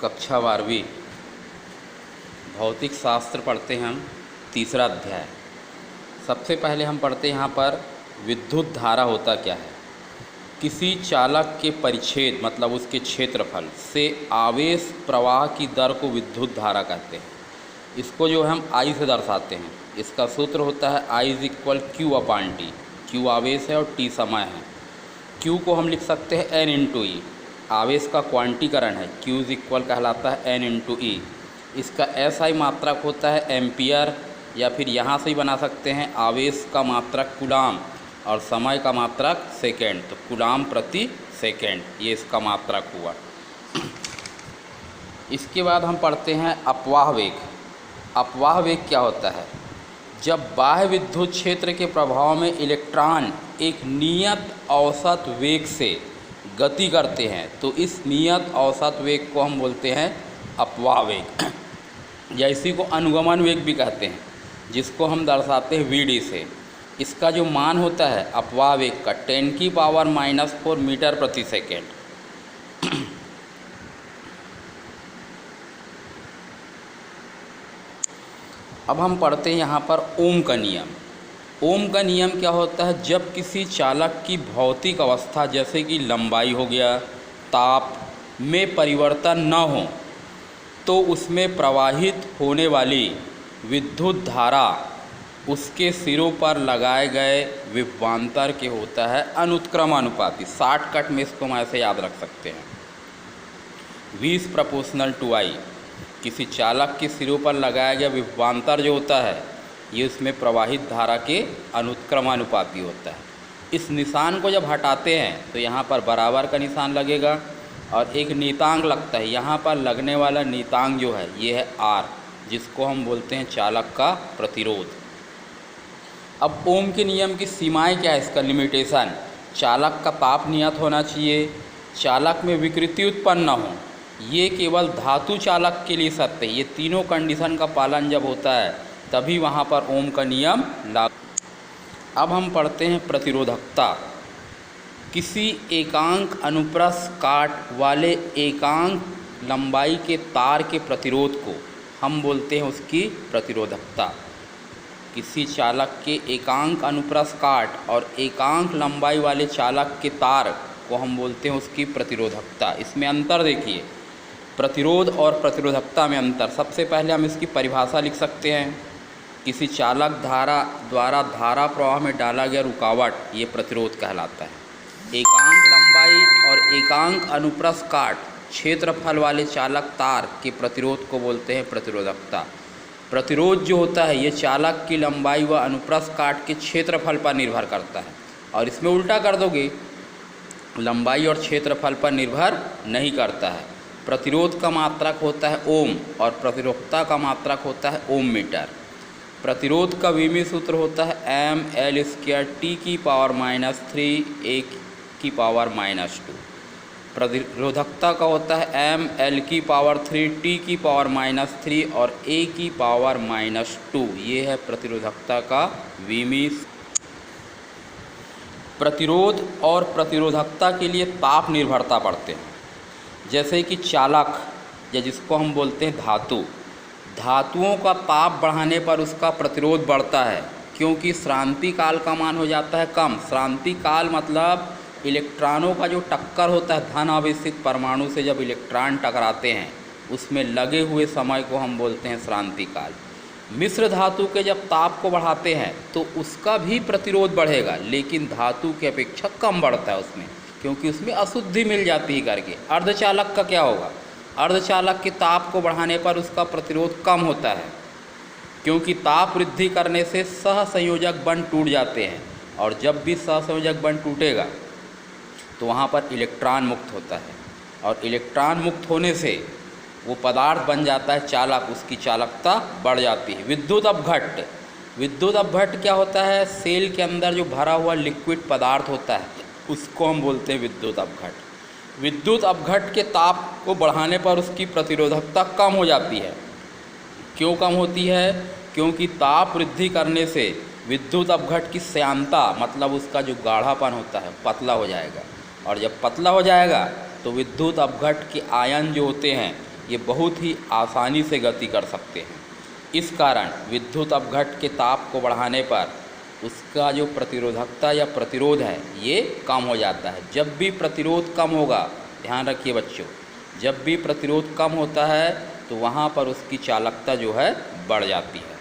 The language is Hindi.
कक्षा 12वीं भौतिक शास्त्र पढ़ते हैं हम। तीसरा अध्याय। सबसे पहले हम पढ़ते हैं यहाँ पर विद्युत धारा होता क्या है। किसी चालक के परिच्छेद मतलब उसके क्षेत्रफल से आवेश प्रवाह की दर को विद्युत धारा कहते हैं। इसको जो हम I से दर्शाते हैं। इसका सूत्र होता है I = Q/T। Q आवेश है और T समय है। Q को हम लिख सकते हैं N × E। आवेश का क्वांटीकरण है। Q कहलाता है N × E। इसका SI मात्रक होता है एम्पियर, या फिर यहाँ से ही बना सकते हैं आवेश का मात्रक कूलाम और समय का मात्रक सेकेंड, तो कूलाम प्रति सेकेंड ये इसका मात्रक हुआ। इसके बाद हम पढ़ते हैं अपवाह वेग। अपवाह वेग क्या होता है? जब बाह्य विद्युत क्षेत्र के प्रभाव में इलेक्ट्रॉन एक नियत औसत वेग से गति करते हैं तो इस नियत औसत वेग को हम बोलते हैं अपवाह वेग, या इसी को अनुगमन वेग भी कहते हैं, जिसको हम दर्शाते हैं VD से। इसका जो मान होता है अपवाह वेग का 10⁻⁻⁴ मीटर प्रति सेकेंड। अब हम पढ़ते हैं यहाँ पर ओम का नियम। ओम का नियम क्या होता है? जब किसी चालक की भौतिक अवस्था जैसे कि लंबाई हो गया, ताप में परिवर्तन न हो तो उसमें प्रवाहित होने वाली विद्युत धारा उसके सिरों पर लगाए गए विभवांतर के होता है अनुत्क्रमानुपाती। शॉर्टकट में इसको हम ऐसे याद रख सकते हैं, V/I। किसी चालक के सिरों पर लगाया गया विभवांतर जो होता है ये उसमें प्रवाहित धारा के अनुत्क्रमानुपाती होता है। इस निशान को जब हटाते हैं तो यहाँ पर बराबर का निशान लगेगा और एक नियतांक लगता है। यहाँ पर लगने वाला नियतांक जो है ये है R, जिसको हम बोलते हैं चालक का प्रतिरोध। अब ओम के नियम की सीमाएं क्या है? इसका लिमिटेशन, चालक का ताप नियत होना चाहिए, चालक में विकृति उत्पन्न न हो, ये केवल धातु चालक के लिए सत्य है। ये तीनों कंडीशन का पालन जब होता है तभी वहाँ पर ओम का नियम लागू। अब हम पढ़ते हैं प्रतिरोधकता। किसी एकांक अनुप्रस्थ काट वाले एकांक लंबाई के तार के प्रतिरोध को हम बोलते हैं उसकी प्रतिरोधकता। किसी चालक के एकांक अनुप्रस्थ काट और एकांक लंबाई वाले चालक के तार को हम बोलते हैं उसकी प्रतिरोधकता। इसमें अंतर देखिए, प्रतिरोध और प्रतिरोधकता में अंतर। सबसे पहले हम इसकी परिभाषा लिख सकते हैं। किसी चालक धारा द्वारा धारा प्रवाह में डाला गया रुकावट ये प्रतिरोध कहलाता है। एकांक लंबाई और एकांक अनुप्रस्थ काट क्षेत्रफल वाले चालक तार के प्रतिरोध को बोलते हैं प्रतिरोधकता। प्रतिरोध जो होता है ये चालक की लंबाई व अनुप्रस्थ काट के क्षेत्रफल पर निर्भर करता है, और इसमें उल्टा कर दोगे, लंबाई और क्षेत्रफल पर निर्भर नहीं करता है। प्रतिरोध का मात्रक होता है ओम और प्रतिरोधकता का मात्रक होता है ओम मीटर। प्रतिरोध का विमीय सूत्र होता है mL² T⁻3 प्रतिरोधकता का होता है mL3 T⁻3 और A⁻²। ये है प्रतिरोधकता का विमीय। प्रतिरोध और प्रतिरोधकता के लिए ताप निर्भरता पढ़ते हैं। जैसे कि चालक या जिसको हम बोलते हैं धातु, धातुओं का ताप बढ़ाने पर उसका प्रतिरोध बढ़ता है, क्योंकि श्रांति काल का मान हो जाता है कम। श्रांति काल मतलब इलेक्ट्रॉनों का जो टक्कर होता है धन आवेशित परमाणु से, जब इलेक्ट्रॉन टकराते हैं उसमें लगे हुए समय को हम बोलते हैं श्रांति काल। मिश्र धातु के जब ताप को बढ़ाते हैं तो उसका भी प्रतिरोध बढ़ेगा, लेकिन धातु की अपेक्षा कम बढ़ता है उसमें, क्योंकि उसमें अशुद्धि मिल जाती है करके। अर्धचालक का क्या होगा? अर्धचालक के ताप को बढ़ाने पर उसका प्रतिरोध कम होता है, क्योंकि ताप वृद्धि करने से सहसंयोजक बंध टूट जाते हैं, और जब भी सहसंयोजक बंध टूटेगा तो वहाँ पर इलेक्ट्रॉन मुक्त होता है, और इलेक्ट्रॉन मुक्त होने से वो पदार्थ बन जाता है चालक, उसकी चालकता बढ़ जाती है। विद्युत अपघट्ट। विद्युत अपघट्ट क्या होता है? सेल के अंदर जो भरा हुआ लिक्विड पदार्थ होता है उसको हम बोलते हैं विद्युत अपघट्ट। विद्युत अपघट्ट के ताप को बढ़ाने पर उसकी प्रतिरोधकता कम हो जाती है। क्यों कम होती है? क्योंकि ताप वृद्धि करने से विद्युत अपघट्ट की श्यानता मतलब उसका जो गाढ़ापन होता है पतला हो जाएगा, और जब पतला हो जाएगा तो विद्युत अपघट्ट के आयन जो होते हैं ये बहुत ही आसानी से गति कर सकते हैं। इस कारण विद्युत अपघट के ताप को बढ़ाने पर उसका जो प्रतिरोधकता या प्रतिरोध है ये कम हो जाता है। जब भी प्रतिरोध कम होगा, ध्यान रखिए बच्चों, जब भी प्रतिरोध कम होता है तो वहाँ पर उसकी चालकता जो है बढ़ जाती है।